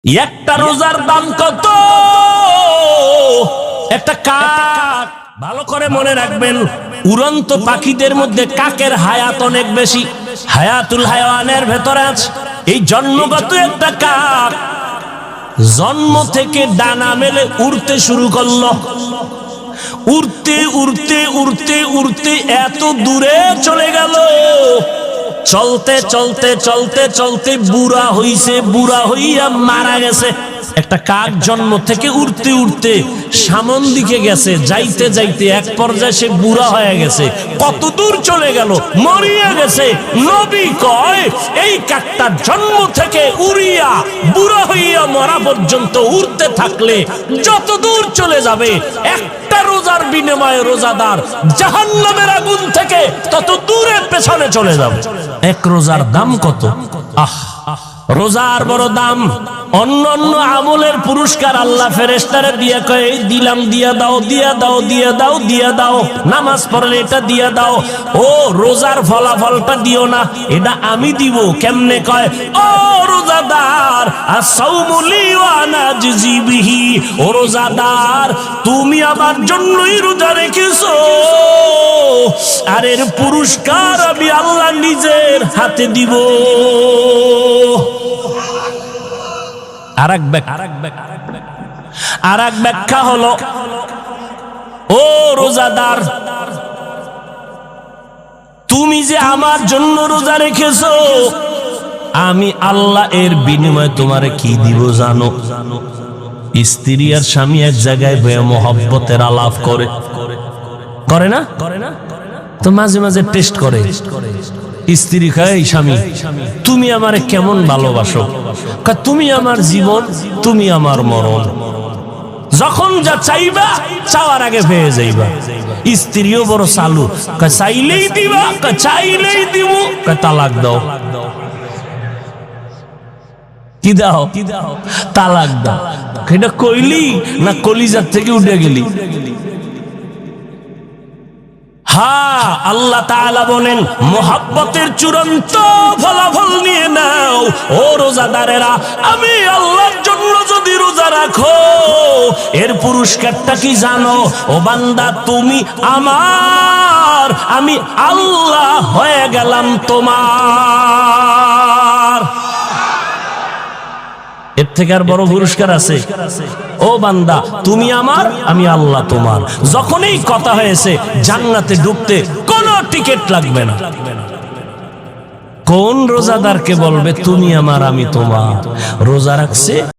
একটা রোজার দাম কত? একটা কাক, ভালো করে মনে রাখবেন, উড়ন্ত পাখিদের মধ্যে কাকের হায়াত অনেক বেশি। হায়াতুল হায়াওয়ানের ভেতরে আছে। এই জন্মগত একটা কাক জন্ম থেকে ডানা মেলে উড়তে শুরু করলো। উড়তে উড়তে উড়তে উড়তে এত দূরে চলে গেল। চলতে চলতে চলতে চলতে বুড়া হইছে, বুড়া হইয়া মারা গেছে। একটা কাক জন্ম থেকে উড়তে উড়তে সামন দিকে গেছে, যাইতে যাইতে এক পর্যায়ে সে বুড়া হয়ে গেছে। কত দূর চলে গেল, মরিয়া গেছে। নবী কয় এই কাকটা জন্ম থেকে উড়িয়া বুড়া হইয়া মরা পর্যন্ত উড়তে থাকলে যত দূর চলে যাবে, একটা রোজার বিনিময়ে রোজাদার জাহান্নামের আগুন থেকে তত দূরে পেছনে চলে যাবে। এক রোজার দাম কত? রোজার বড় দাম। অন্য অন্য আমলের পুরস্কার আল্লাহ ফেরেশতারে দিয়ে কয় দিলাম, দিয়া দাও, দিয়া দাও, দিয়া দাও, দিয়া দাও। নামাজ পড়লে এটা দিয়া দাও। ও রোজার ফলাফলটা দিও না, এটা আমি দিব। কেমনে কয়? ও রোজাদার, আস-সাওমু লি ওয়া আনা আজজি বিহি। ও রোজাদার, তুমি আমার জন্যই রোজা রেখেছো, আর এর পুরস্কার আমি আল্লাহ নিজের হাতে দিব। আরেক ব্যাখ্যা হলো, ও রোজাদার, তুমি যে আমার জন্য রোজা রেখেছো, আমি আল্লাহ এর বিনিময়ে তোমারে কি দিব জানো? স্ত্রী আর স্বামী এক জায়গায় বয়ে মহব্বতের আলাপ করে, করে না? তো মাঝে মাঝে টেস্ট করে। স্ত্রী কয়, স্বামী তুমি আমারে কেমন ভালোবাসো? তুমি আমার জীবন, তুমি আমার মরণ। যখন যা চাইবা চাওয়ার আগে পেয়ে যাইবা। স্ত্রীও বড় চালু, চাইলেই দিবা, চাইলেই দিব, তালাক দাও। কি দাও? তালাক দাও। এটা কইলি না কলিজার থেকে উঠে গেলি? হ্যাঁ, আল্লাহ তাআলা বলেন মুহাব্বতের চূড়ান্ত ফলাফল নিয়ে নাও। ও রোজাদারেরা, আমি আল্লাহর জন্য যদি রোজা রাখো, এর পুরস্কারটা কি জানো? ও বান্দা, তুমি আমার, আমি আল্লাহ হয়ে গেলাম তোমার। এর থেকে আর বড় পুরস্কার আছে? ও বান্দা, তুমি আমার, আমি আল্লাহ তোমার। যখন এই কথা হয়েছে, জান্নাতে ঢুকতে কোনো টিকিট লাগবে না। কোন রোজাদারকে বলবে তুমি আমার, আমি তোমার? রোজা রাখছে